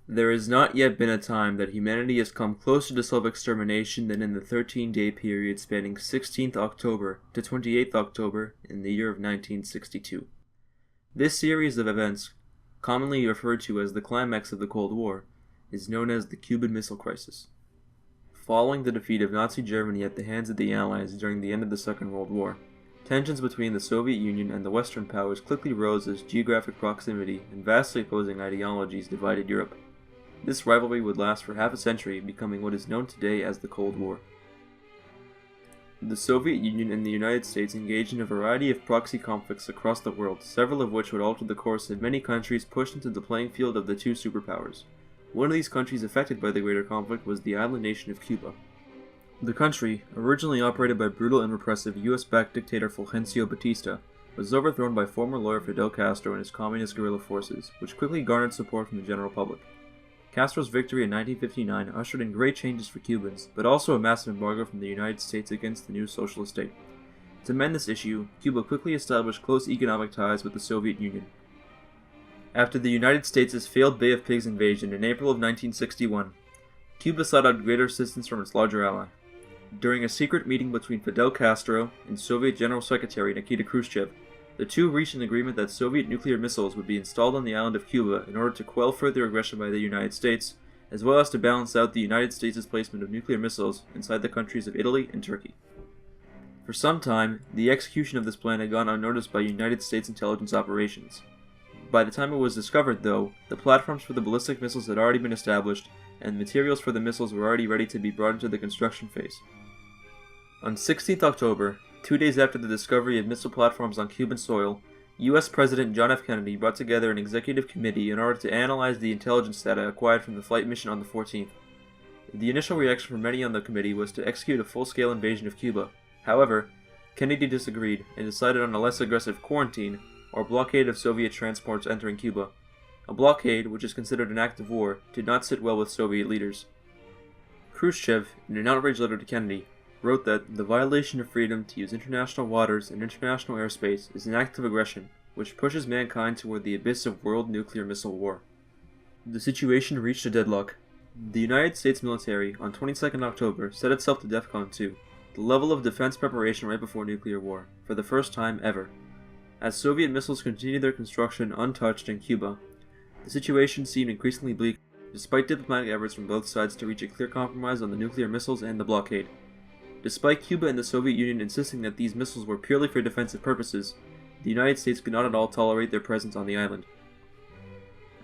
There has not yet been a time that humanity has come closer to self-extermination than in the 13-day period spanning 16th October to 28th October in the year of 1962. This series of events, commonly referred to as the climax of the Cold War, is known as the Cuban Missile Crisis. Following the defeat of Nazi Germany at the hands of the Allies during the end of the Second World War, tensions between the Soviet Union and the Western powers quickly rose as geographic proximity and vastly opposing ideologies divided Europe. This rivalry would last for half a century, becoming what is known today as the Cold War. The Soviet Union and the United States engaged in a variety of proxy conflicts across the world, several of which would alter the course of many countries pushed into the playing field of the two superpowers. One of these countries affected by the greater conflict was the island nation of Cuba. The country, originally operated by brutal and repressive US-backed dictator Fulgencio Batista, was overthrown by former lawyer Fidel Castro and his communist guerrilla forces, which quickly garnered support from the general public. Castro's victory in 1959 ushered in great changes for Cubans, but also a massive embargo from the United States against the new socialist state. To mend this issue, Cuba quickly established close economic ties with the Soviet Union. After the United States' failed Bay of Pigs invasion in April of 1961, Cuba sought out greater assistance from its larger ally. During a secret meeting between Fidel Castro and Soviet General Secretary Nikita Khrushchev, the two reached an agreement that Soviet nuclear missiles would be installed on the island of Cuba in order to quell further aggression by the United States, as well as to balance out the United States' placement of nuclear missiles inside the countries of Italy and Turkey. For some time, the execution of this plan had gone unnoticed by United States intelligence operations. By the time it was discovered, though, the platforms for the ballistic missiles had already been established, and materials for the missiles were already ready to be brought into the construction phase. On 16th October, 2 days after the discovery of missile platforms on Cuban soil, U.S. President John F. Kennedy brought together an executive committee in order to analyze the intelligence data acquired from the flight mission on the 14th. The initial reaction from many on the committee was to execute a full-scale invasion of Cuba. However, Kennedy disagreed and decided on a less aggressive quarantine, or blockade of Soviet transports entering Cuba. A blockade, which is considered an act of war, did not sit well with Soviet leaders. Khrushchev, in an outraged letter to Kennedy, wrote that the violation of freedom to use international waters and international airspace is an act of aggression, which pushes mankind toward the abyss of world nuclear missile war. The situation reached a deadlock. The United States military, on 22nd October, set itself to DEFCON 2, the level of defense preparation right before nuclear war, for the first time ever. As Soviet missiles continued their construction untouched in Cuba, the situation seemed increasingly bleak, despite diplomatic efforts from both sides to reach a clear compromise on the nuclear missiles and the blockade. Despite Cuba and the Soviet Union insisting that these missiles were purely for defensive purposes, the United States could not at all tolerate their presence on the island.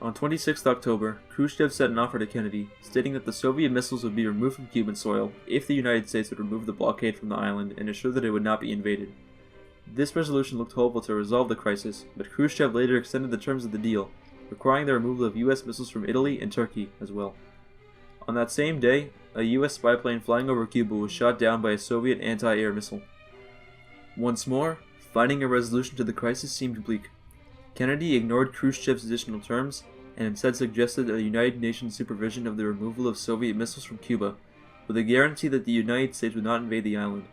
On 26th October, Khrushchev sent an offer to Kennedy, stating that the Soviet missiles would be removed from Cuban soil if the United States would remove the blockade from the island and assure that it would not be invaded. This resolution looked hopeful to resolve the crisis, but Khrushchev later extended the terms of the deal, requiring the removal of US missiles from Italy and Turkey as well. On that same day, a US spy plane flying over Cuba was shot down by a Soviet anti-air missile. Once more, finding a resolution to the crisis seemed bleak. Kennedy ignored Khrushchev's additional terms and instead suggested a United Nations supervision of the removal of Soviet missiles from Cuba, with a guarantee that the United States would not invade the island.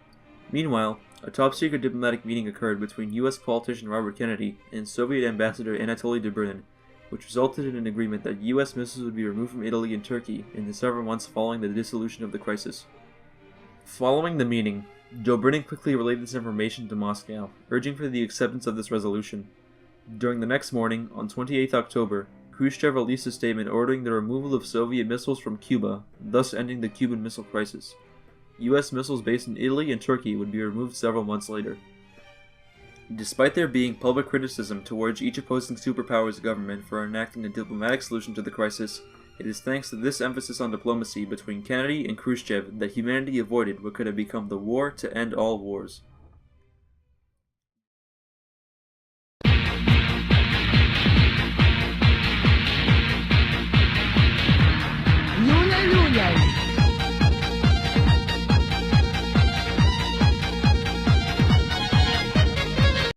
Meanwhile, a top-secret diplomatic meeting occurred between US politician Robert Kennedy and Soviet ambassador Anatoly Dobrynin, which resulted in an agreement that US missiles would be removed from Italy and Turkey in the several months following the dissolution of the crisis. Following the meeting, Dobrynin quickly relayed this information to Moscow, urging for the acceptance of this resolution. During the next morning, on 28th October, Khrushchev released a statement ordering the removal of Soviet missiles from Cuba, thus ending the Cuban Missile Crisis. US missiles based in Italy and Turkey would be removed several months later. Despite there being public criticism towards each opposing superpower's government for enacting a diplomatic solution to the crisis, it is thanks to this emphasis on diplomacy between Kennedy and Khrushchev that humanity avoided what could have become the war to end all wars.